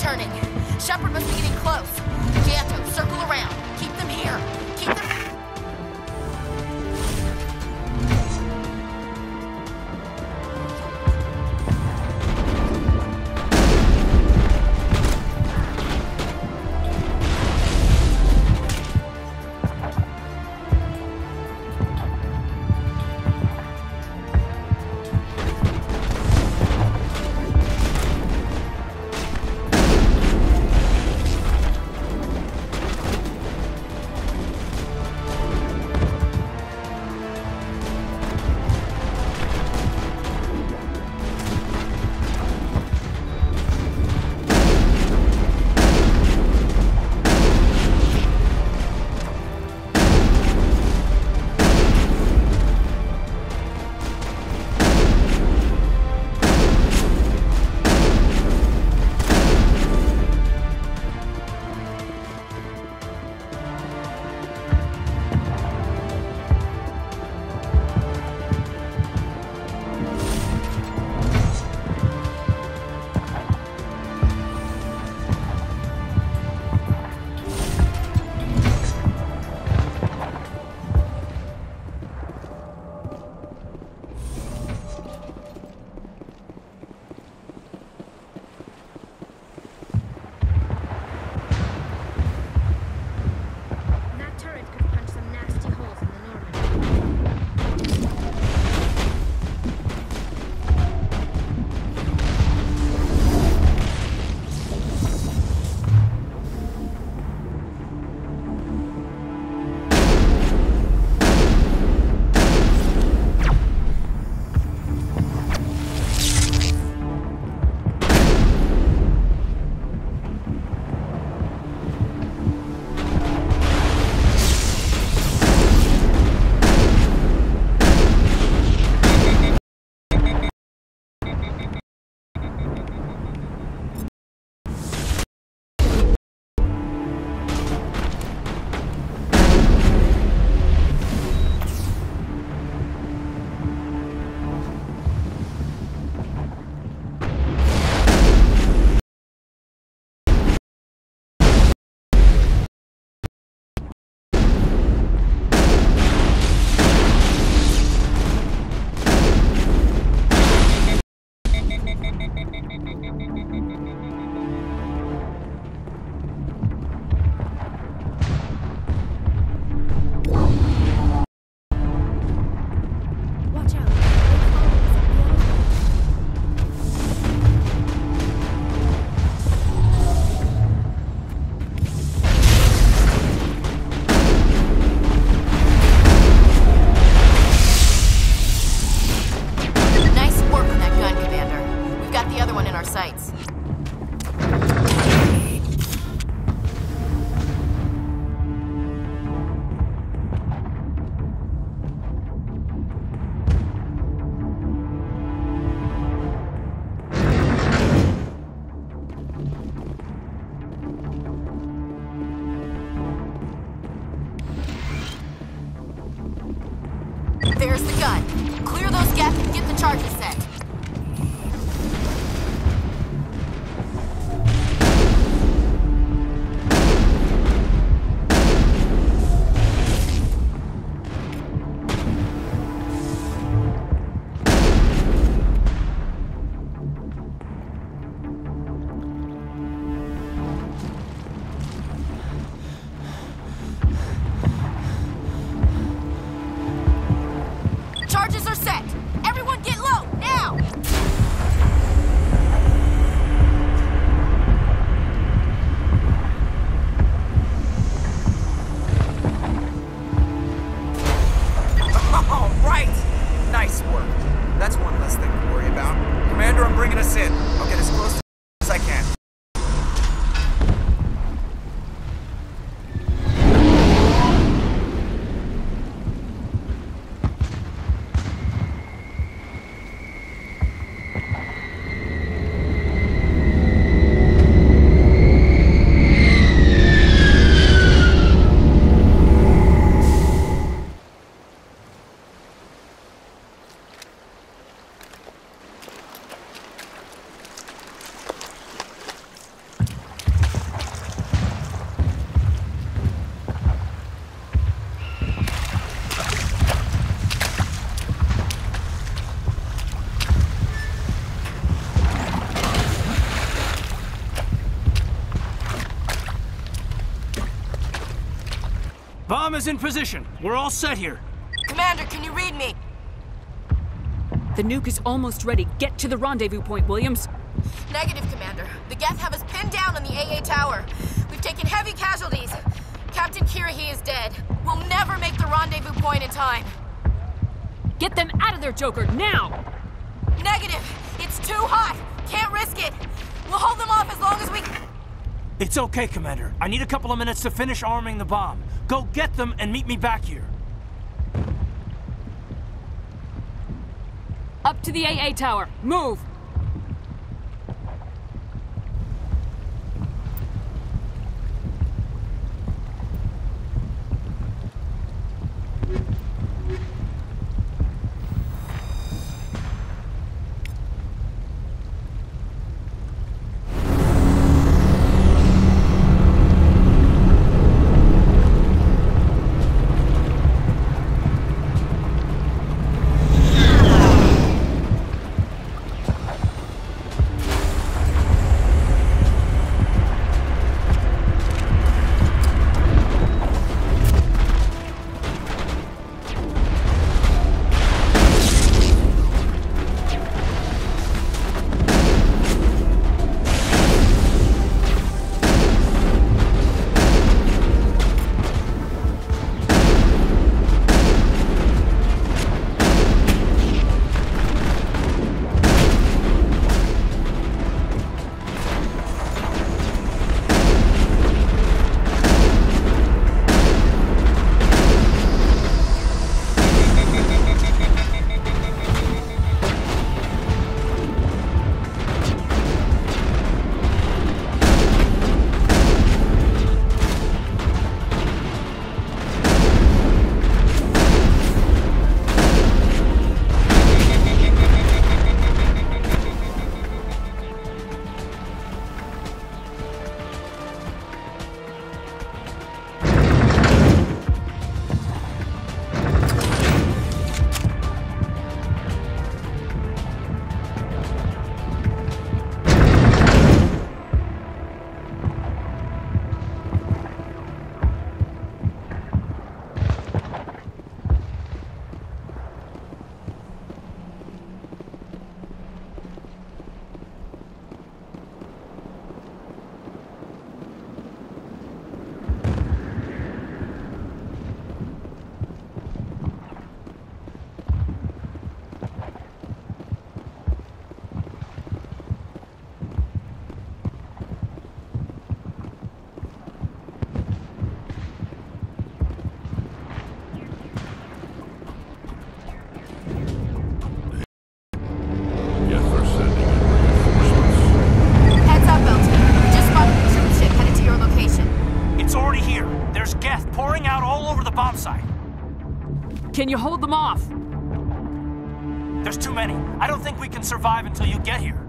returning. Shepard must be getting close. Janto, circle around. Keep them here. Keep them... There's the gun. Clear those gaps and get the charges set. Charges are set! Everyone get low, now! bomb is in position. We're all set here. Commander, can you read me? The nuke is almost ready. Get to the rendezvous point, Williams. Negative, Commander. The Geth have us pinned down on the AA tower. We've taken heavy casualties. Captain Kirahi is dead. We'll never make the rendezvous point in time. Get them out of there, Joker, now! Negative! It's too hot! Can't risk it! We'll hold them off as long as we... It's okay, Commander. I need a couple of minutes to finish arming the bomb. Go get them and meet me back here. Up to the AA tower. Move! Can you hold them off? There's too many. I don't think we can survive until you get here.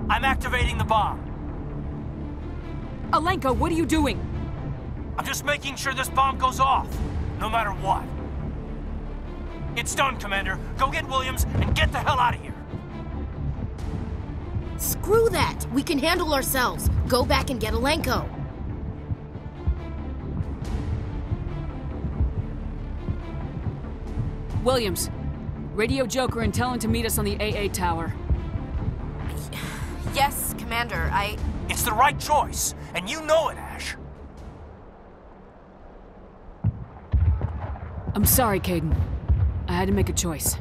I'm activating the bomb. Alenka, what are you doing? I'm just making sure this bomb goes off, no matter what. It's done, Commander. Go get Williams and get the hell out of here. Screw that! We can handle ourselves. Go back and get Alenko. Williams, radio Joker and tell him to meet us on the AA tower. Yes, Commander, It's the right choice, and you know it, Ash. I'm sorry, Caden. I had to make a choice.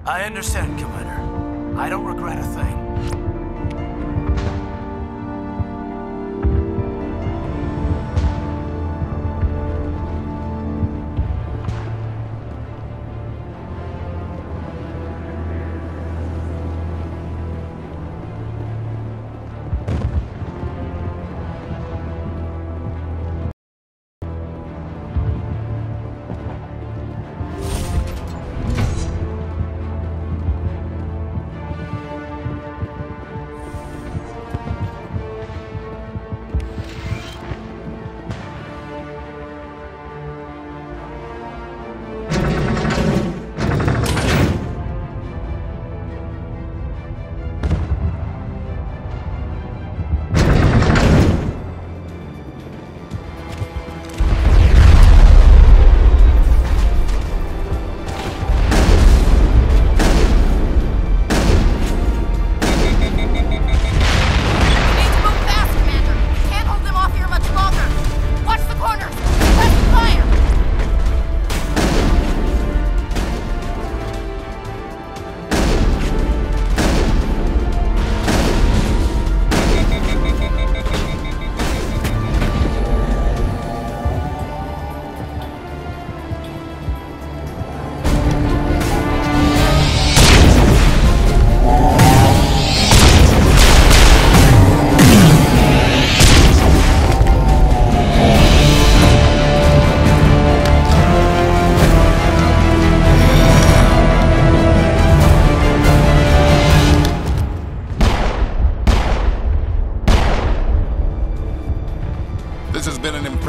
I understand, Commander. I don't regret a thing.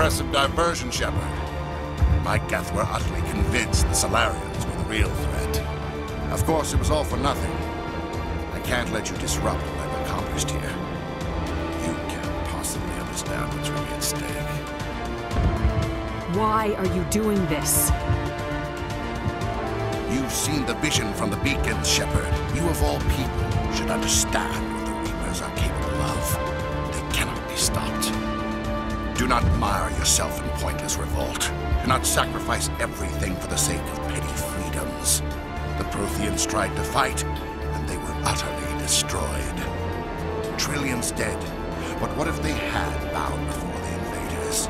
impressive diversion, Shepard. My Geth were utterly convinced the Solarians were the real threat. Of course, it was all for nothing. I can't let you disrupt what I've accomplished here. You can't possibly understand what's really at stake. Why are you doing this? You've seen the vision from the beacons, Shepard. You of all people should understand what the Reapers are capable of. They cannot be stopped. Do not mire yourself in pointless revolt. Do not sacrifice everything for the sake of petty freedoms. The Protheans tried to fight, and they were utterly destroyed. Trillions dead. But what if they had bowed before the invaders?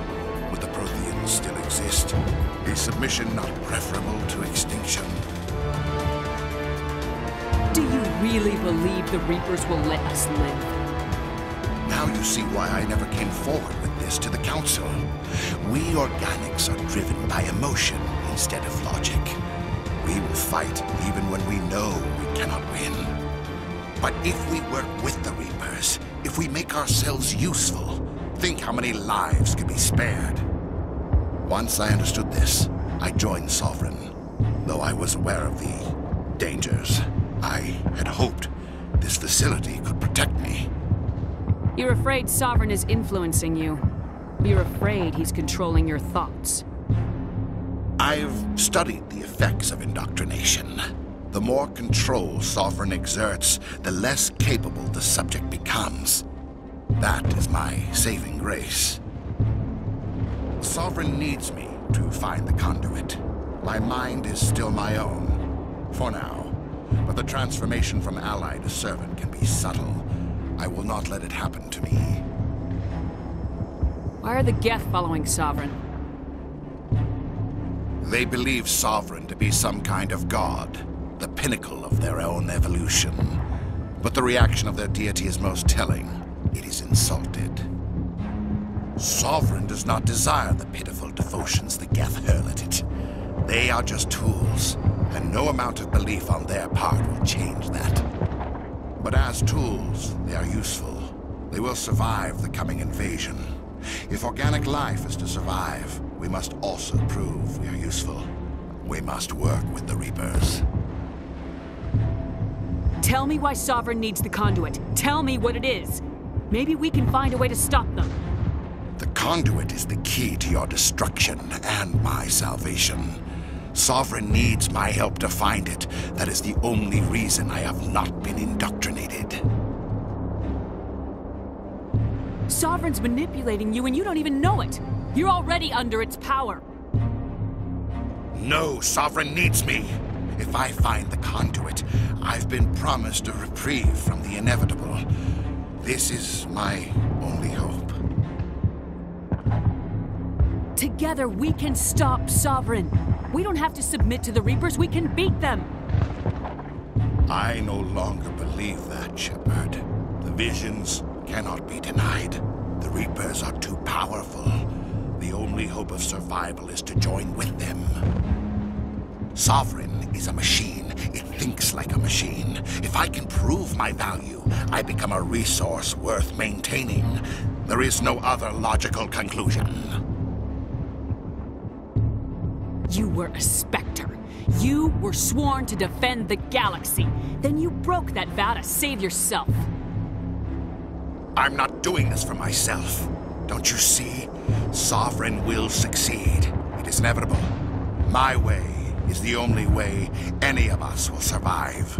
Would the Protheans still exist? Is submission not preferable to extinction? Do you really believe the Reapers will let us live? Now you see why I never came forward with this to the Council. We organics are driven by emotion instead of logic. We will fight even when we know we cannot win. But if we work with the Reapers, if we make ourselves useful, think how many lives could be spared. Once I understood this, I joined Sovereign. Though I was aware of the dangers, I had hoped this facility could protect me. You're afraid Sovereign is influencing you. You're afraid he's controlling your thoughts. I've studied the effects of indoctrination. The more control Sovereign exerts, the less capable the subject becomes. That is my saving grace. Sovereign needs me to find the conduit. My mind is still my own, for now. But the transformation from ally to servant can be subtle. I will not let it happen to me. Why are the Geth following Sovereign? They believe Sovereign to be some kind of god, the pinnacle of their own evolution. But the reaction of their deity is most telling. It is insulted. Sovereign does not desire the pitiful devotions the Geth hurl at it. They are just tools, and no amount of belief on their part will change that. But as tools, they are useful. They will survive the coming invasion. If organic life is to survive, we must also prove we are useful. We must work with the Reapers. Tell me why Sovereign needs the conduit. Tell me what it is. Maybe we can find a way to stop them. The conduit is the key to your destruction and my salvation. Sovereign needs my help to find it. That is the only reason I have not been indoctrinated. Sovereign's manipulating you and you don't even know it. You're already under its power. No, Sovereign needs me. If I find the conduit, I've been promised a reprieve from the inevitable. This is my only hope. Together we can stop Sovereign. We don't have to submit to the Reapers, we can beat them. I no longer believe that, Shepard. The visions cannot be denied. The Reapers are too powerful. The only hope of survival is to join with them. Sovereign is a machine. It thinks like a machine. If I can prove my value, I become a resource worth maintaining. There is no other logical conclusion. You were a Spectre. You were sworn to defend the galaxy. Then you broke that vow to save yourself. I'm not doing this for myself. Don't you see? Sovereign will succeed. It is inevitable. My way is the only way any of us will survive.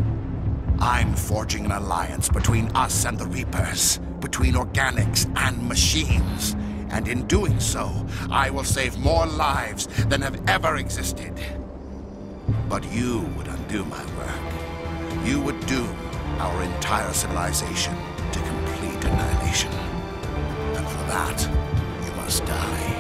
I'm forging an alliance between us and the Reapers, between organics and machines. And in doing so, I will save more lives than have ever existed. But you would undo my work. You would doom our entire civilization to complete annihilation. And for that, you must die.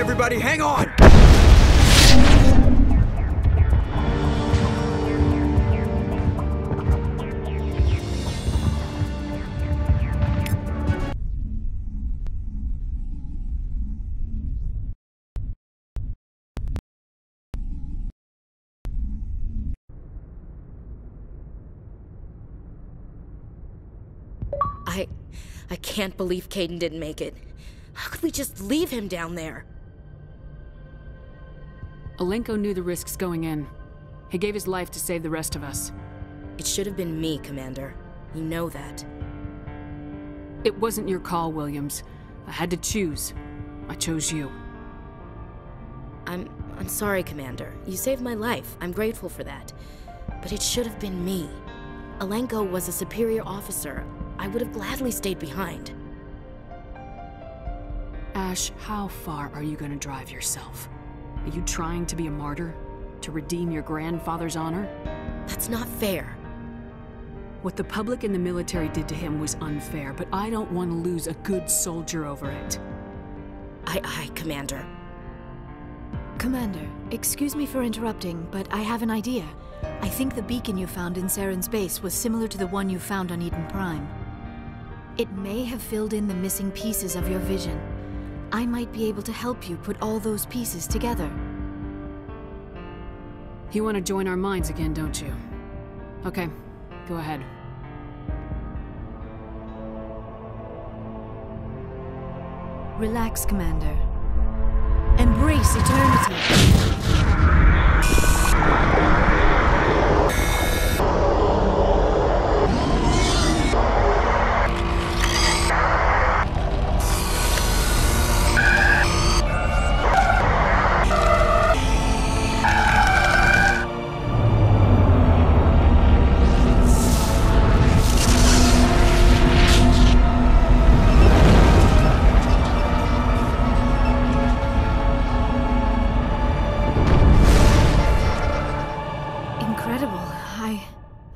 Everybody, hang on! I can't believe Caden didn't make it. How could we just leave him down there? Alenko knew the risks going in. He gave his life to save the rest of us. It should have been me, Commander. You know that. It wasn't your call, Williams. I had to choose. I chose you. I'm sorry, Commander. You saved my life. I'm grateful for that. But it should have been me. Alenko was a superior officer. I would have gladly stayed behind. Ash, how far are you going to drive yourself? Are you trying to be a martyr? To redeem your grandfather's honor? That's not fair. What the public and the military did to him was unfair, but I don't want to lose a good soldier over it. Aye, Commander. Commander, excuse me for interrupting, but I have an idea. I think the beacon you found in Saren's base was similar to the one you found on Eden Prime. It may have filled in the missing pieces of your vision. I might be able to help you put all those pieces together. You want to join our minds again, don't you? Okay, go ahead. Relax, Commander. Embrace eternity.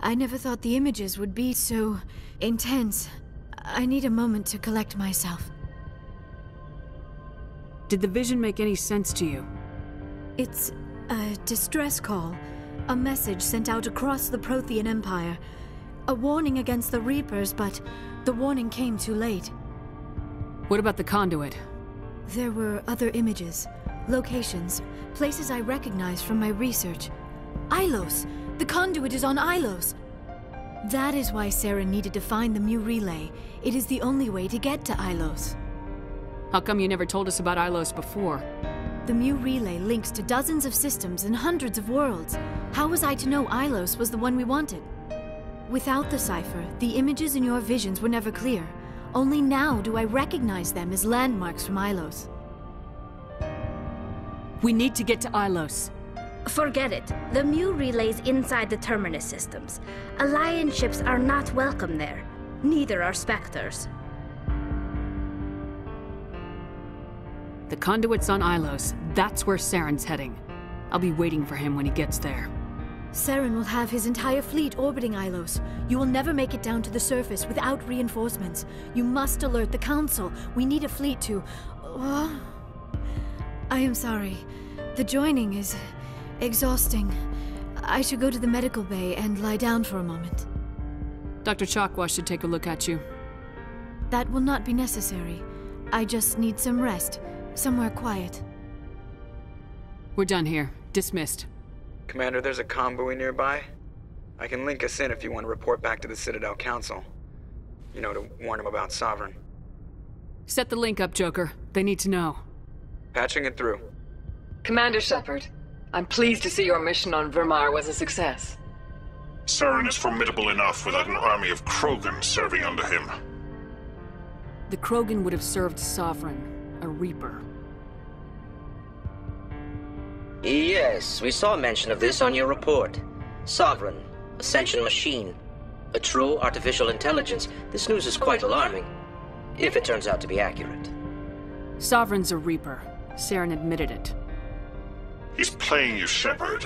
I never thought the images would be so intense. I need a moment to collect myself. Did the vision make any sense to you? It's a distress call. A message sent out across the Prothean Empire. A warning against the Reapers, but the warning came too late. What about the conduit? There were other images, locations, places I recognized from my research. Ilos! The conduit is on Ilos! That is why Saren needed to find the Mu Relay. It is the only way to get to Ilos. How come you never told us about Ilos before? The Mu Relay links to dozens of systems and hundreds of worlds. How was I to know Ilos was the one we wanted? Without the cipher, the images in your visions were never clear. Only now do I recognize them as landmarks from Ilos. We need to get to Ilos. Forget it. The Mu Relay's inside the Terminus systems. Alliance ships are not welcome there. Neither are Spectres. The conduit's on Ilos. That's where Saren's heading. I'll be waiting for him when he gets there. Saren will have his entire fleet orbiting Ilos. You will never make it down to the surface without reinforcements. You must alert the Council. We need a fleet to... I am sorry. The joining is... exhausting. I should go to the medical bay and lie down for a moment. Dr. Chakwa should take a look at you. That will not be necessary. I just need some rest. Somewhere quiet. We're done here. Dismissed. Commander, there's a convoy nearby. I can link us in if you want to report back to the Citadel Council. You know, to warn them about Sovereign. Set the link up, Joker. They need to know. Patching it through. Commander Shepard, I'm pleased to see your mission on Vermar was a success. Saren is formidable enough without an army of Krogan serving under him. The Krogan would have served Sovereign, a Reaper. Yes, we saw mention of this on your report. Sovereign, Ascension machine, a true artificial intelligence. This news is quite alarming, if it turns out to be accurate. Sovereign's a Reaper. Saren admitted it. He's playing you, Shepard.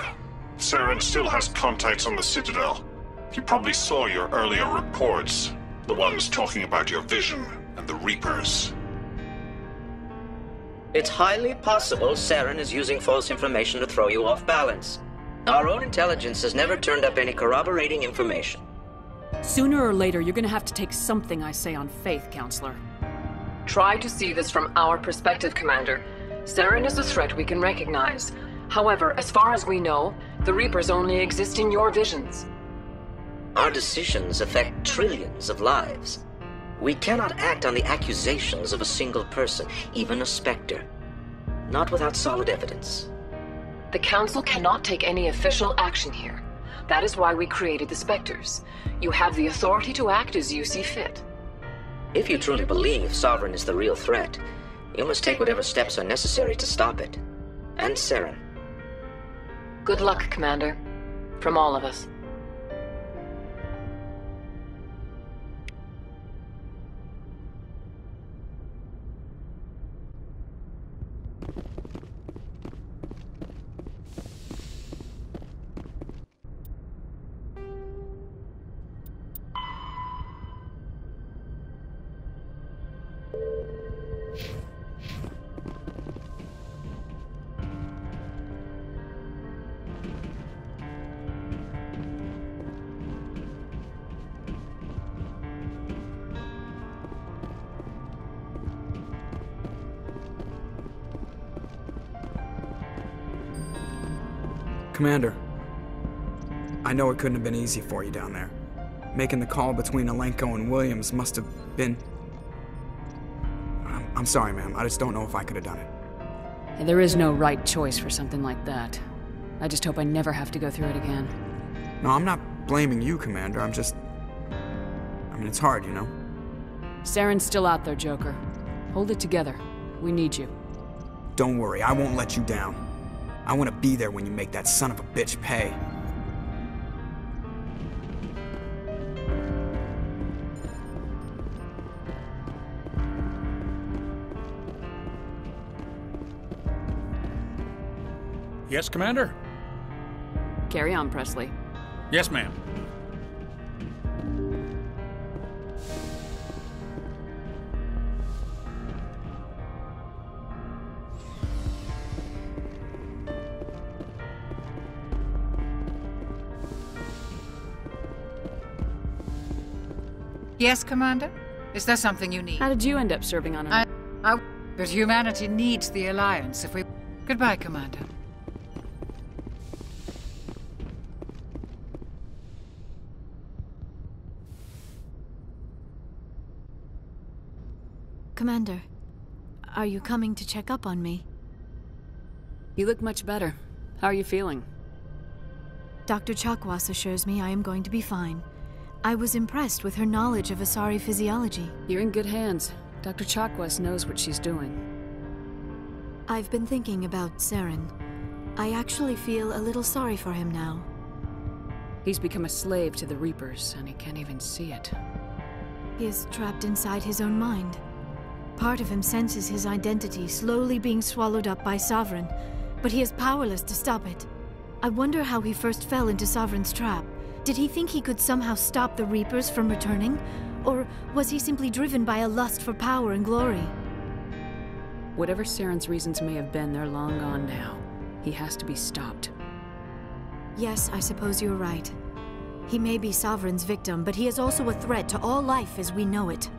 Saren still has contacts on the Citadel. He probably saw your earlier reports, the ones talking about your vision and the Reapers. It's highly possible Saren is using false information to throw you off balance. Our own intelligence has never turned up any corroborating information. Sooner or later, you're gonna have to take something I say on faith, Counselor. Try to see this from our perspective, Commander. Saren is a threat we can recognize. However, as far as we know, the Reapers only exist in your visions. Our decisions affect trillions of lives. We cannot act on the accusations of a single person, even a Spectre. Not without solid evidence. The Council cannot take any official action here. That is why we created the Spectres. You have the authority to act as you see fit. If you truly believe Sovereign is the real threat, you must take whatever steps are necessary to stop it. And Saren. Good luck, Commander. From all of us. Commander, I know it couldn't have been easy for you down there. Making the call between Alenko and Williams must have been... I'm sorry, ma'am. I just don't know if I could have done it. And there is no right choice for something like that. I just hope I never have to go through it again. No, I'm not blaming you, Commander. I'm just... I mean, it's hard, you know? Saren's still out there, Joker. Hold it together. We need you. Don't worry, I won't let you down. I want to be there when you make that son of a bitch pay. Yes, Commander? Carry on, Presley. Yes, ma'am. Yes, Commander? Is there something you need? How did you end up serving on a... But humanity needs the Alliance if we... Goodbye, Commander. Commander, are you coming to check up on me? You look much better. How are you feeling? Dr. Chakwas assures me I am going to be fine. I was impressed with her knowledge of Asari physiology. You're in good hands. Dr. Chakwas knows what she's doing. I've been thinking about Saren. I actually feel a little sorry for him now. He's become a slave to the Reapers, and he can't even see it. He is trapped inside his own mind. Part of him senses his identity slowly being swallowed up by Sovereign, but he is powerless to stop it. I wonder how he first fell into Sovereign's trap. Did he think he could somehow stop the Reapers from returning? Or was he simply driven by a lust for power and glory? Whatever Saren's reasons may have been, they're long gone now. He has to be stopped. Yes, I suppose you're right. He may be Sovereign's victim, but he is also a threat to all life as we know it.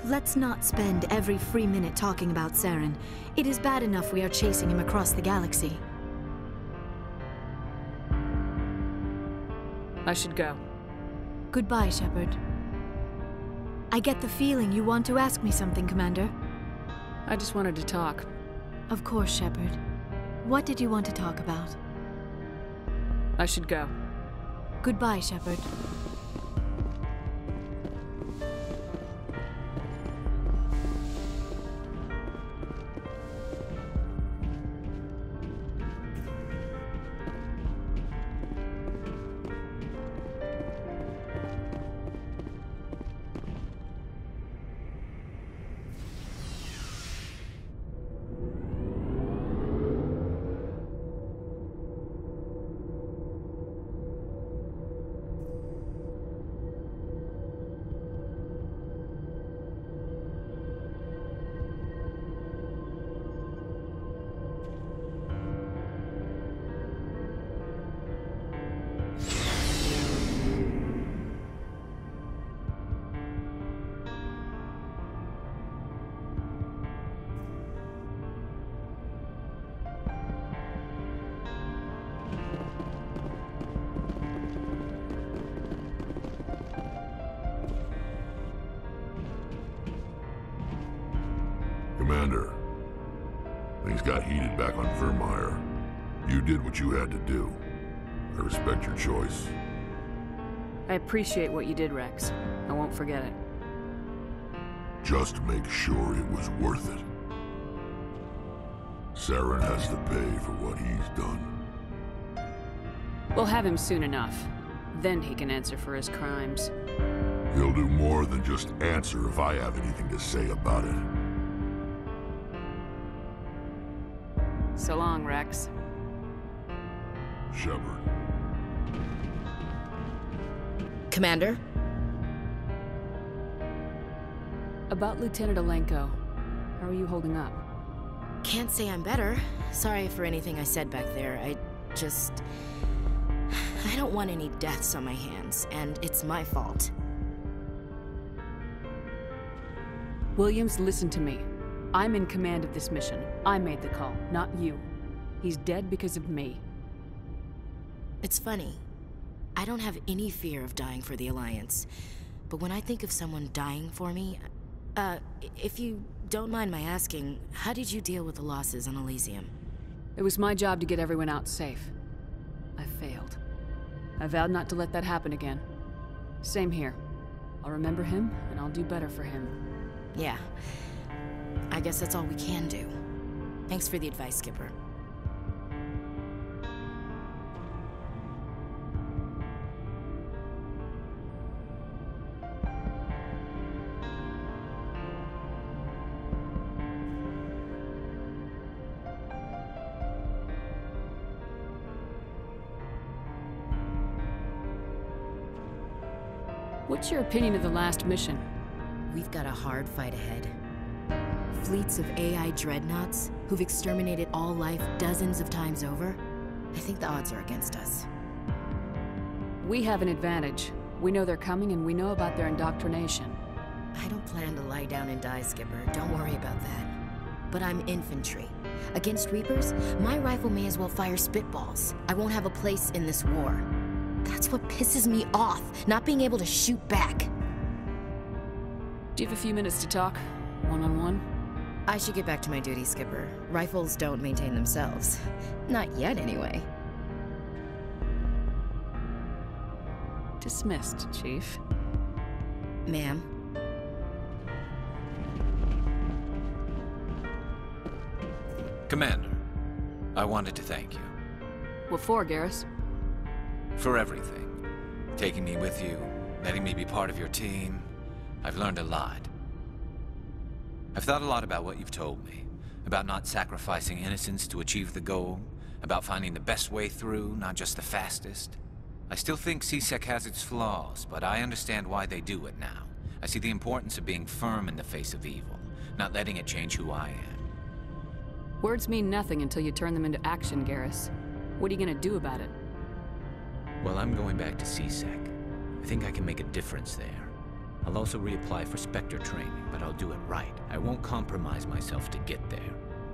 Let's not spend every free minute talking about Saren. It is bad enough we are chasing him across the galaxy. I should go. Goodbye, Shepard. I get the feeling you want to ask me something, Commander. I just wanted to talk. Of course, Shepard. What did you want to talk about? I should go. Goodbye, Shepard. Commander, things got heated back on Vermeer. You did what you had to do. I respect your choice. I appreciate what you did, Rex. I won't forget it. Just make sure it was worth it. Saren has to pay for what he's done. We'll have him soon enough. Then he can answer for his crimes. He'll do more than just answer if I have anything to say about it. So long, Rex. Shepard. Commander? About Lieutenant Alenko, how are you holding up? Can't say I'm better. Sorry for anything I said back there. I don't want any deaths on my hands, and it's my fault. Williams, listen to me. I'm in command of this mission. I made the call, not you. He's dead because of me. It's funny. I don't have any fear of dying for the Alliance. But when I think of someone dying for me... if you don't mind my asking, how did you deal with the losses on Elysium? It was my job to get everyone out safe. I failed. I vowed not to let that happen again. Same here. I'll remember him, and I'll do better for him. Yeah. I guess that's all we can do. Thanks for the advice, Skipper. What's your opinion of the last mission? We've got a hard fight ahead. Fleets of AI dreadnoughts who've exterminated all life dozens of times over. I think the odds are against us. We have an advantage. We know they're coming and we know about their indoctrination. I don't plan to lie down and die, Skipper. Don't worry about that. But I'm infantry. Against Reapers, my rifle may as well fire spitballs. I won't have a place in this war. That's what pisses me off, not being able to shoot back. Do you have a few minutes to talk? One-on-one? I should get back to my duty, Skipper. Rifles don't maintain themselves. Not yet, anyway. Dismissed, Chief. Ma'am. Commander, I wanted to thank you. What for, Garrus? For everything. Taking me with you, letting me be part of your team. I've learned a lot. I've thought a lot about what you've told me. About not sacrificing innocence to achieve the goal. About finding the best way through, not just the fastest. I still think CSEC has its flaws, but I understand why they do it now. I see the importance of being firm in the face of evil, not letting it change who I am. Words mean nothing until you turn them into action, Garrus. What are you gonna do about it? Well, I'm going back to CSEC. I think I can make a difference there. I'll also reapply for Spectre training, but I'll do it right. I won't compromise myself to get there.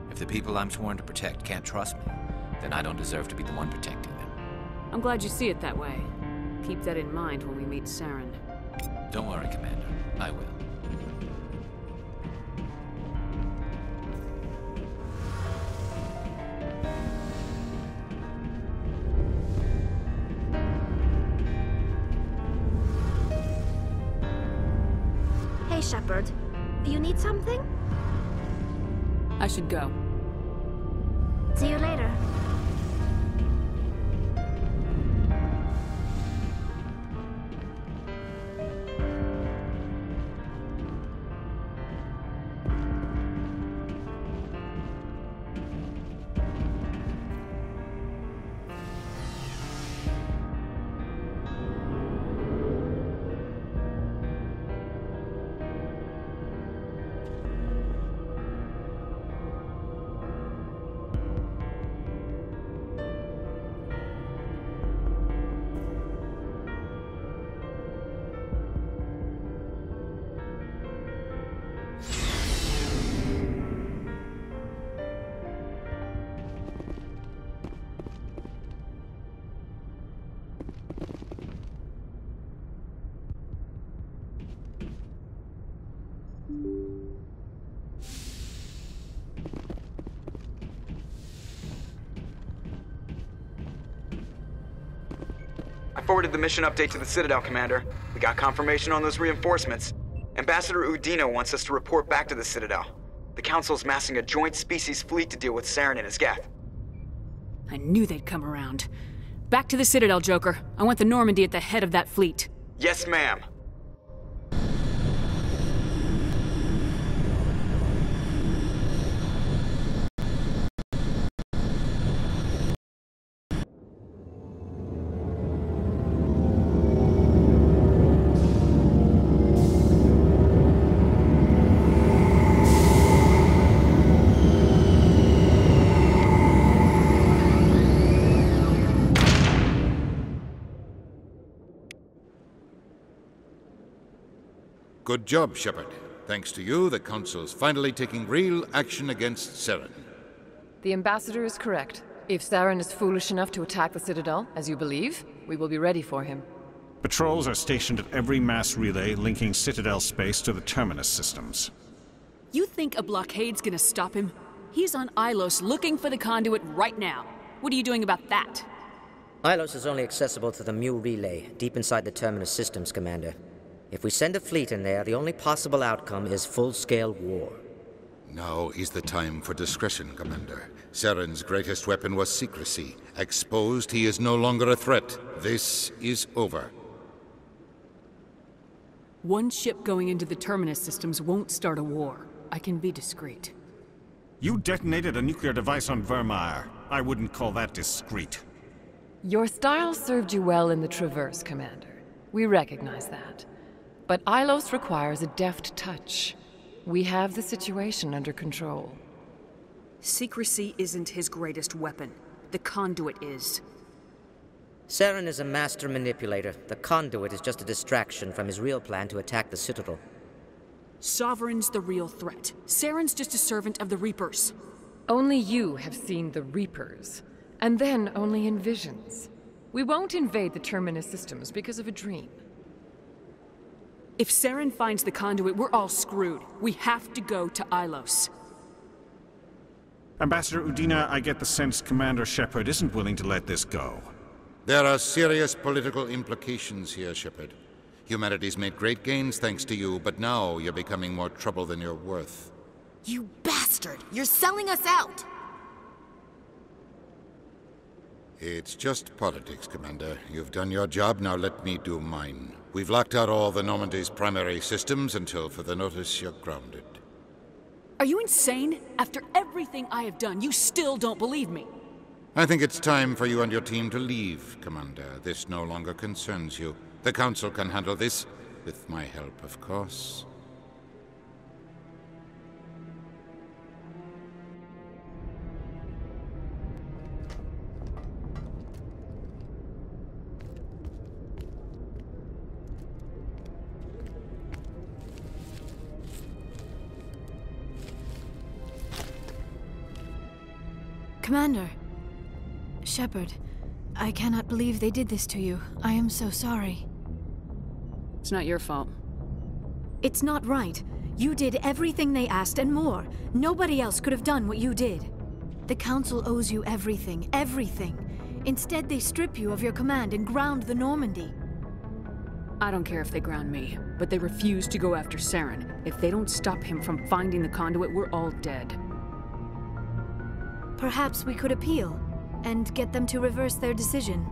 If the people I'm sworn to protect can't trust me, then I don't deserve to be the one protecting them. I'm glad you see it that way. Keep that in mind when we meet Saren. Don't worry, Commander. I will. Hey, Shepard. You need something? I should go. See you later. forwarded the mission update to the Citadel, Commander. We got confirmation on those reinforcements. Ambassador Udina wants us to report back to the Citadel. The Council's massing a joint species fleet to deal with Saren and his Geth. I knew they'd come around. Back to the Citadel, Joker. I want the Normandy at the head of that fleet. Yes, ma'am. Good job, Shepard. Thanks to you, the Council's finally taking real action against Saren. The Ambassador is correct. If Saren is foolish enough to attack the Citadel, as you believe, we will be ready for him. Patrols are stationed at every mass relay linking Citadel space to the Terminus systems. You think a blockade's gonna stop him? He's on Ilos looking for the conduit right now. What are you doing about that? Ilos is only accessible to the Mu relay, deep inside the Terminus systems, Commander. If we send a fleet in there, the only possible outcome is full-scale war. Now is the time for discretion, Commander. Saren's greatest weapon was secrecy. Exposed, he is no longer a threat. This is over. One ship going into the Terminus systems won't start a war. I can be discreet. You detonated a nuclear device on Vermeer. I wouldn't call that discreet. Your style served you well in the Traverse, Commander. We recognize that. But Ilos requires a deft touch. We have the situation under control. Secrecy isn't his greatest weapon. The conduit is. Saren is a master manipulator. The conduit is just a distraction from his real plan to attack the Citadel. Sovereign's the real threat. Saren's just a servant of the Reapers. Only you have seen the Reapers. And then only in visions. We won't invade the Terminus systems because of a dream. If Saren finds the conduit, we're all screwed. We have to go to Ilos. Ambassador Udina, I get the sense Commander Shepard isn't willing to let this go. There are serious political implications here, Shepard. Humanity's made great gains thanks to you, but now you're becoming more trouble than you're worth. You bastard! You're selling us out! It's just politics, Commander. You've done your job, now let me do mine. We've locked out all the Normandy's primary systems until further notice you're grounded. Are you insane? After everything I have done, you still don't believe me. I think it's time for you and your team to leave, Commander. This no longer concerns you. The Council can handle this, with my help, of course. Commander. Shepard, I cannot believe they did this to you. I am so sorry. It's not your fault. It's not right. You did everything they asked and more. Nobody else could have done what you did. The Council owes you everything, everything. Instead, they strip you of your command and ground the Normandy. I don't care if they ground me, but they refuse to go after Saren. If they don't stop him from finding the conduit, we're all dead. Perhaps we could appeal, and get them to reverse their decision.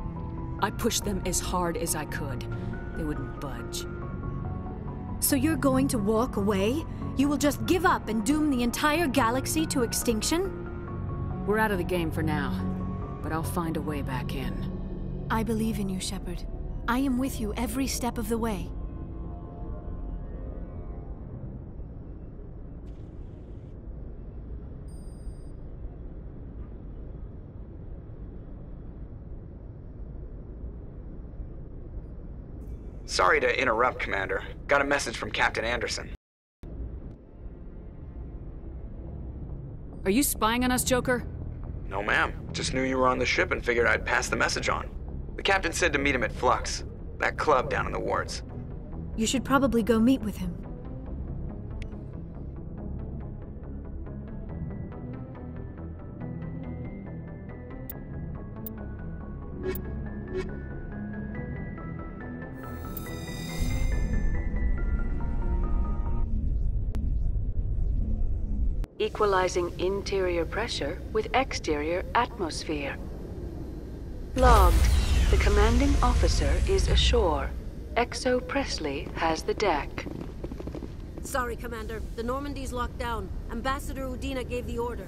I pushed them as hard as I could. They wouldn't budge. So you're going to walk away? You will just give up and doom the entire galaxy to extinction? We're out of the game for now, but I'll find a way back in. I believe in you, Shepard. I am with you every step of the way. Sorry to interrupt, Commander. Got a message from Captain Anderson. Are you spying on us, Joker? No, ma'am. Just knew you were on the ship and figured I'd pass the message on. The captain said to meet him at Flux, that club down in the wards. You should probably go meet with him. equalizing interior pressure with exterior atmosphere. Logged. The commanding officer is ashore. Exo Presley has the deck. Sorry, Commander. The Normandy's locked down. Ambassador Udina gave the order.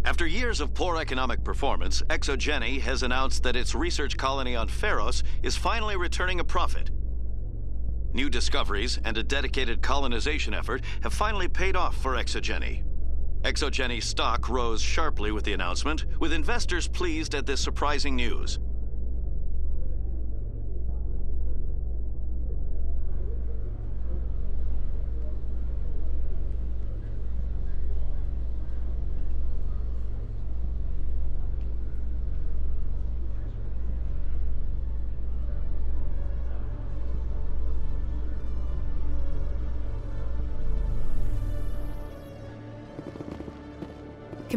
After years of poor economic performance, ExoGeni has announced that its research colony on Pharos is finally returning a profit. New discoveries and a dedicated colonization effort have finally paid off for ExoGeni. ExoGeni's stock rose sharply with the announcement, with investors pleased at this surprising news.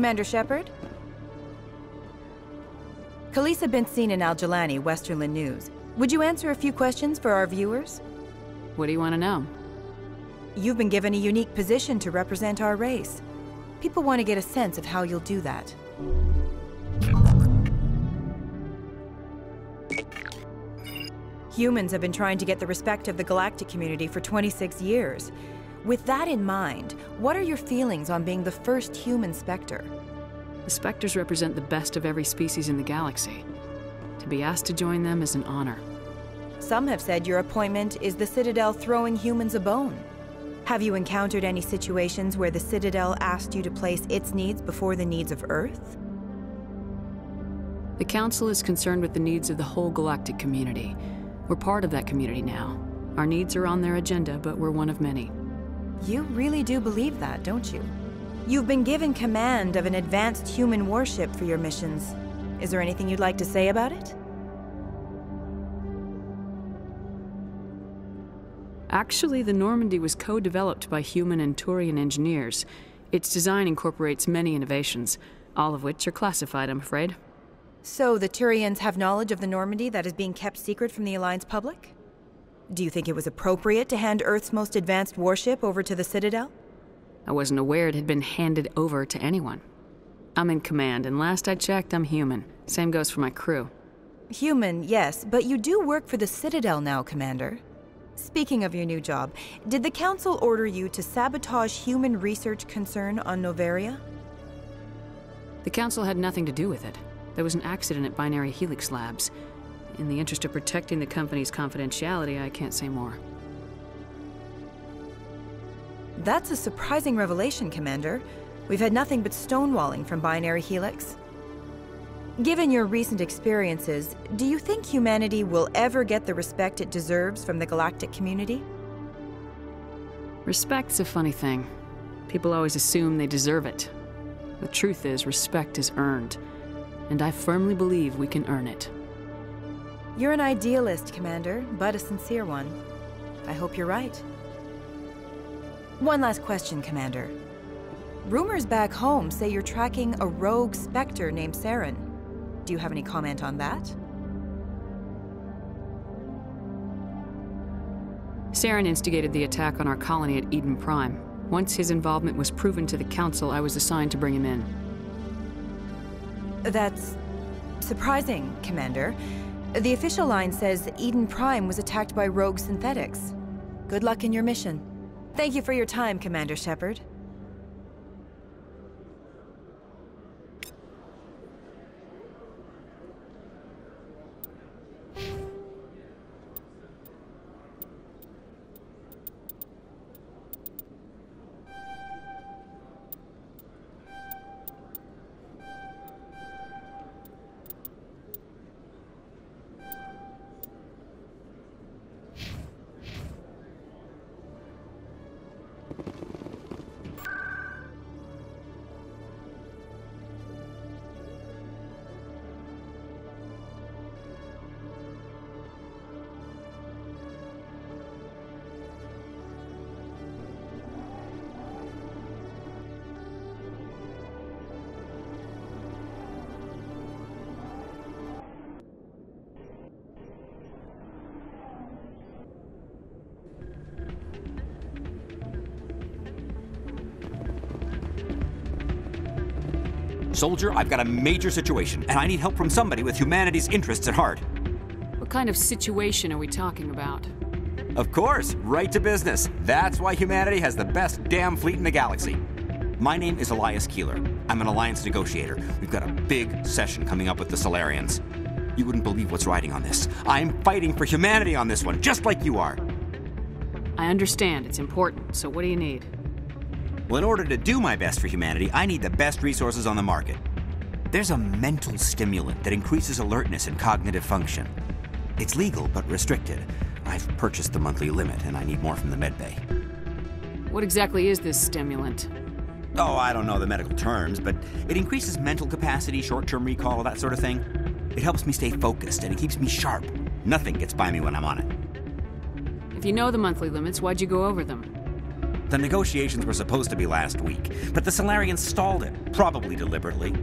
Commander Shepard? Khaleesa bint seen in Al-Jalani, Westerland News. Would you answer a few questions for our viewers? What do you want to know? You've been given a unique position to represent our race. People want to get a sense of how you'll do that. Humans have been trying to get the respect of the galactic community for 26 years. With that in mind, what are your feelings on being the first human Spectre? The Spectres represent the best of every species in the galaxy. To be asked to join them is an honor. Some have said your appointment is the Citadel throwing humans a bone. Have you encountered any situations where the Citadel asked you to place its needs before the needs of Earth? The Council is concerned with the needs of the whole galactic community. We're part of that community now. Our needs are on their agenda, but we're one of many. You really do believe that, don't you? You've been given command of an advanced human warship for your missions. Is there anything you'd like to say about it? Actually, the Normandy was co-developed by human and Turian engineers. Its design incorporates many innovations, all of which are classified, I'm afraid. So the Turians have knowledge of the Normandy that is being kept secret from the Alliance public? Do you think it was appropriate to hand Earth's most advanced warship over to the Citadel? I wasn't aware it had been handed over to anyone. I'm in command, and last I checked, I'm human. Same goes for my crew. Human, yes, but you do work for the Citadel now, Commander. Speaking of your new job, did the Council order you to sabotage human research concern on Noveria? The Council had nothing to do with it. There was an accident at Binary Helix Labs. In the interest of protecting the company's confidentiality, I can't say more. That's a surprising revelation, Commander. We've had nothing but stonewalling from Binary Helix. Given your recent experiences, do you think humanity will ever get the respect it deserves from the galactic community? Respect's a funny thing. People always assume they deserve it. The truth is, respect is earned. And I firmly believe we can earn it. You're an idealist, Commander, but a sincere one. I hope you're right. One last question, Commander. Rumors back home say you're tracking a rogue Spectre named Saren. Do you have any comment on that? Saren instigated the attack on our colony at Eden Prime. Once his involvement was proven to the Council, I was assigned to bring him in. That's surprising, Commander. The official line says Eden Prime was attacked by rogue synthetics. Good luck in your mission. Thank you for your time, Commander Shepard. Soldier, I've got a major situation, and I need help from somebody with humanity's interests at heart. What kind of situation are we talking about? Of course, right to business. That's why humanity has the best damn fleet in the galaxy. My name is Elias Keeler. I'm an alliance negotiator. We've got a big session coming up with the Solarians. You wouldn't believe what's riding on this. I'm fighting for humanity on this one, just like you are. I understand. It's important. So what do you need? Well, in order to do my best for humanity, I need the best resources on the market. There's a mental stimulant that increases alertness and cognitive function. It's legal, but restricted. I've purchased the monthly limit, and I need more from the medbay. What exactly is this stimulant? Oh, I don't know the medical terms, but it increases mental capacity, short-term recall, that sort of thing. It helps me stay focused, and it keeps me sharp. Nothing gets by me when I'm on it. If you know the monthly limits, why'd you go over them? The negotiations were supposed to be last week, but the Solarians stalled it, probably deliberately.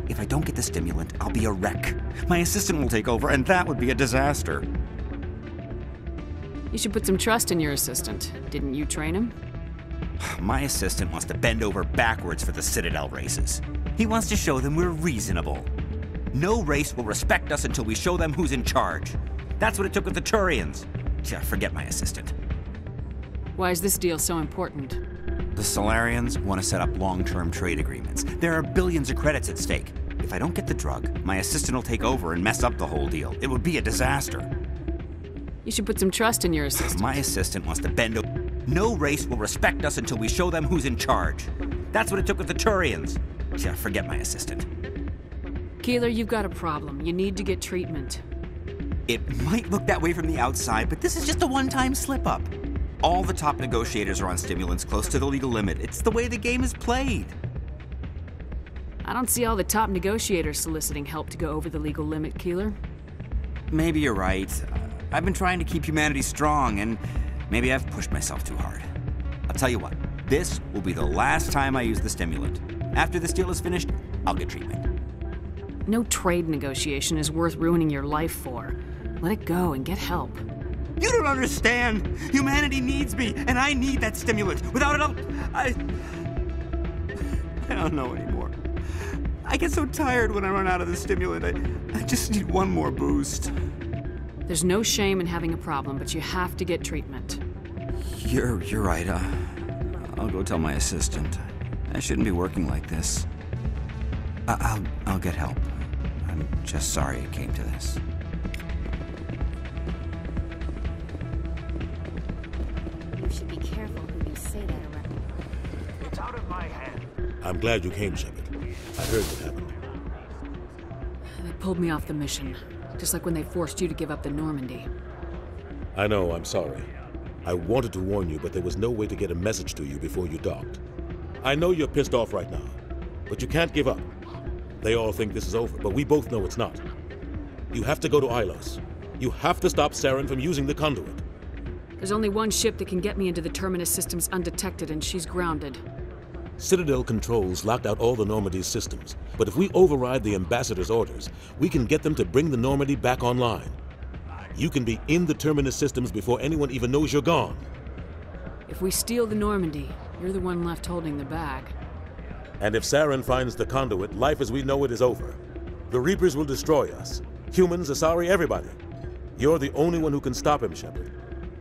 If I don't get the stimulant, I'll be a wreck. My assistant will take over, and that would be a disaster. You should put some trust in your assistant. Didn't you train him? My assistant wants to bend over backwards for the Citadel races. He wants to show them we're reasonable. No race will respect us until we show them who's in charge. That's what it took with the Turians. Yeah, forget my assistant. Why is this deal so important? The Solarians want to set up long-term trade agreements. There are billions of credits at stake. If I don't get the drug, my assistant will take over and mess up the whole deal. It would be a disaster. You should put some trust in your assistant. My assistant wants to bend over. No race will respect us until we show them who's in charge. That's what it took with the Turians. Yeah, forget my assistant. Keeler, you've got a problem. You need to get treatment. It might look that way from the outside, but this is just a one-time slip-up. All the top negotiators are on stimulants close to the legal limit. It's the way the game is played. I don't see all the top negotiators soliciting help to go over the legal limit, Keeler. Maybe you're right. I've been trying to keep humanity strong, and maybe I've pushed myself too hard. I'll tell you what, this will be the last time I use the stimulant. After this deal is finished, I'll get treatment. No trade negotiation is worth ruining your life for. Let it go and get help. You don't understand! Humanity needs me, and I need that stimulant. Without it, I don't know anymore. I get so tired when I run out of the stimulant. I just need one more boost. There's no shame in having a problem, but you have to get treatment. You're right. I'll go tell my assistant. I shouldn't be working like this. I'll get help. I'm just sorry it came to this. You should be careful who you say that around. It's out of my hand. I'm glad you came, Shepard. I heard what happened. They pulled me off the mission, just like when they forced you to give up the Normandy. I know, I'm sorry. I wanted to warn you, but there was no way to get a message to you before you docked. I know you're pissed off right now, but you can't give up. They all think this is over, but we both know it's not. You have to go to Ilos. You have to stop Saren from using the conduit. There's only one ship that can get me into the Terminus systems undetected, and she's grounded. Citadel controls locked out all the Normandy's systems, but if we override the Ambassador's orders, we can get them to bring the Normandy back online. You can be in the Terminus systems before anyone even knows you're gone. If we steal the Normandy, you're the one left holding the bag. And if Saren finds the conduit, life as we know it is over. The Reapers will destroy us. Humans, Asari, everybody. You're the only one who can stop him, Shepard.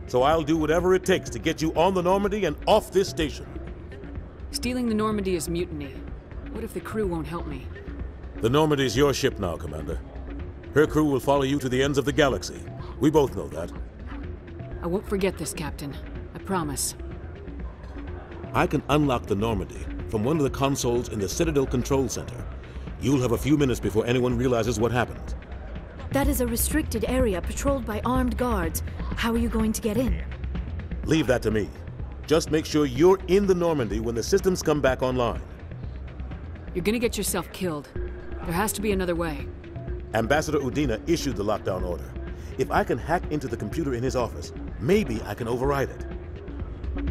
So I'll do whatever it takes to get you on the Normandy and off this station. Stealing the Normandy is mutiny. What if the crew won't help me? The Normandy's your ship now, Commander. Her crew will follow you to the ends of the galaxy. We both know that. I won't forget this, Captain. I promise. I can unlock the Normandy from one of the consoles in the Citadel Control Center. You'll have a few minutes before anyone realizes what happened. That is a restricted area patrolled by armed guards. How are you going to get in? Leave that to me. Just make sure you're in the Normandy when the systems come back online. You're gonna get yourself killed. There has to be another way. Ambassador Udina issued the lockdown order. If I can hack into the computer in his office, maybe I can override it.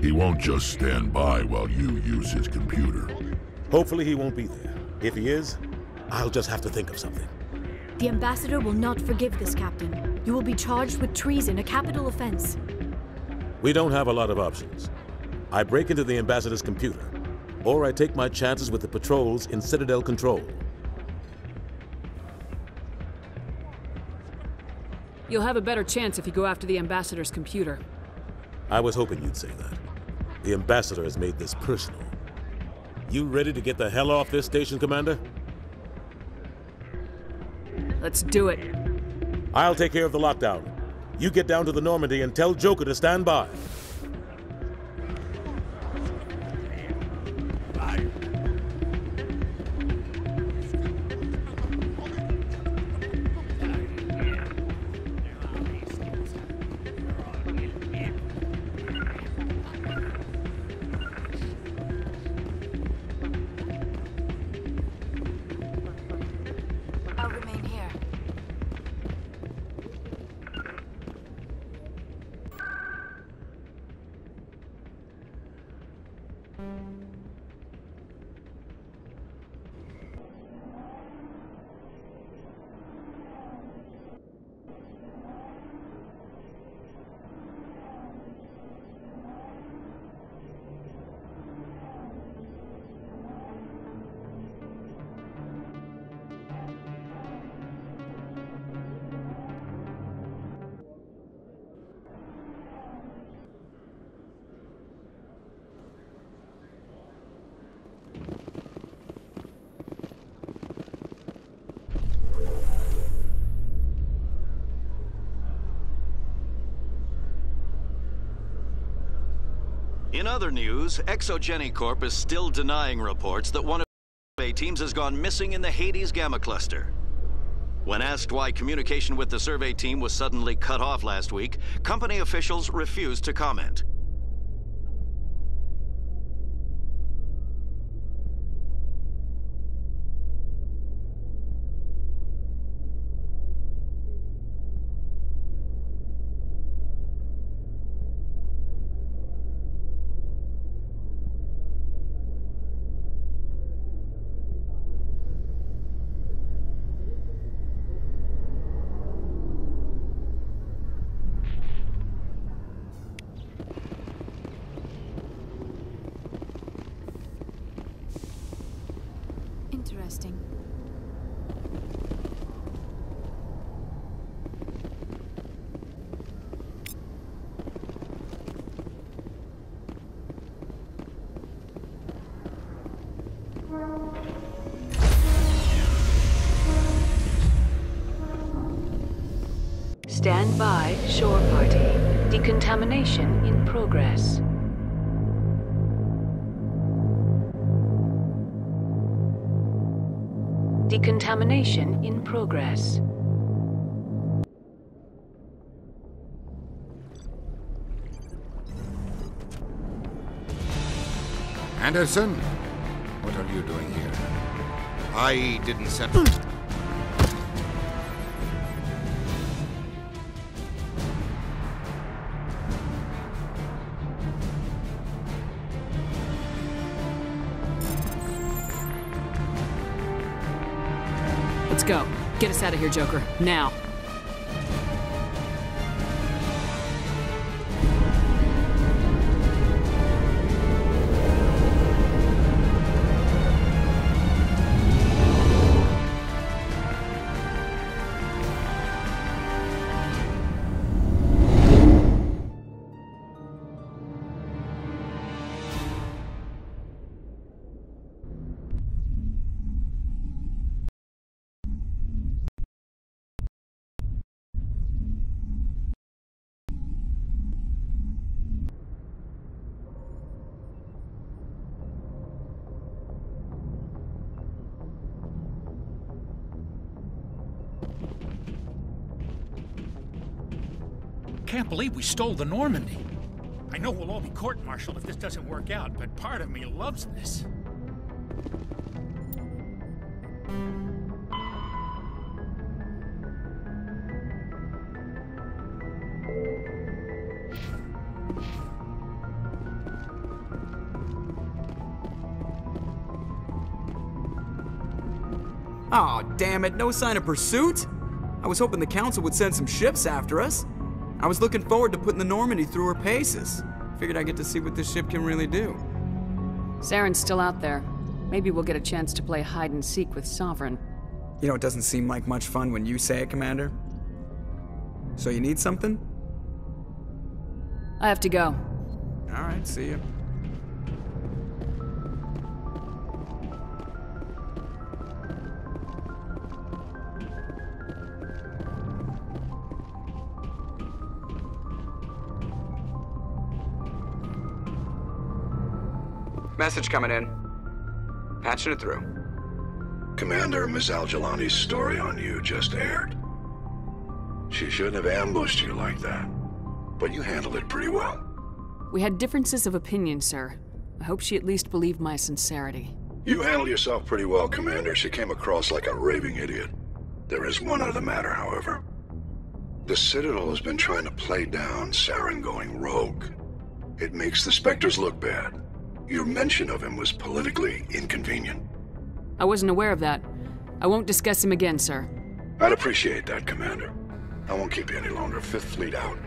He won't just stand by while you use his computer. Hopefully he won't be there. If he is, I'll just have to think of something. The Ambassador will not forgive this, Captain. You will be charged with treason, a capital offense. We don't have a lot of options. I break into the Ambassador's computer, or I take my chances with the patrols in Citadel Control. You'll have a better chance if you go after the Ambassador's computer. I was hoping you'd say that. The Ambassador has made this personal. You ready to get the hell off this station, Commander? Let's do it. I'll take care of the lockdown. You get down to the Normandy and tell Joker to stand by. I'll remain here. In other news, Exogeny Corp is still denying reports that one of the survey teams has gone missing in the Hades Gamma Cluster. When asked why communication with the survey team was suddenly cut off last week, company officials refused to comment. Interesting. Stand by, shore party. Decontamination in progress. Decontamination in progress. Anderson? What are you doing here? I didn't send... Let's go. Get us out of here, Joker. Now. Can't believe we stole the Normandy. I know we'll all be court-martialed if this doesn't work out, but part of me loves this. Aw, damn it, no sign of pursuit? I was hoping the Council would send some ships after us. I was looking forward to putting the Normandy through her paces. Figured I'd get to see what this ship can really do. Saren's still out there. Maybe we'll get a chance to play hide-and-seek with Sovereign. You know, it doesn't seem like much fun when you say it, Commander. So you need something? I have to go. All right, see ya. Message coming in. Patching it through. Commander, Miss Al-Jalani's story on you just aired. She shouldn't have ambushed you like that, but you handled it pretty well. We had differences of opinion, sir. I hope she at least believed my sincerity. You handled yourself pretty well, Commander. She came across like a raving idiot. There is one other matter, however. The Citadel has been trying to play down Saren going rogue. It makes the Spectres look bad. Your mention of him was politically inconvenient. I wasn't aware of that. I won't discuss him again, sir. I'd appreciate that, Commander. I won't keep you any longer. Fifth Fleet out.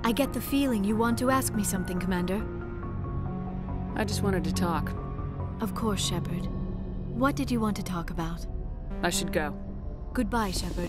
I get the feeling you want to ask me something, Commander. I just wanted to talk. Of course, Shepard. What did you want to talk about? I should go. Goodbye, Shepard.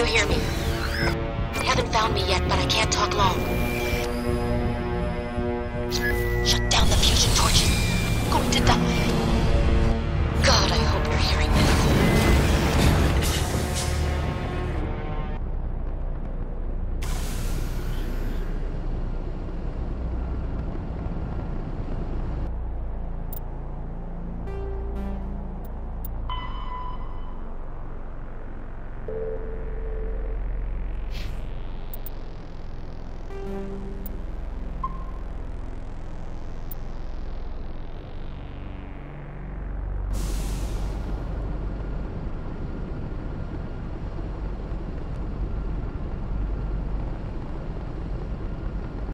you hear me? They haven't found me yet, but I can't talk long. Shut down the fusion torches. I'm going to die.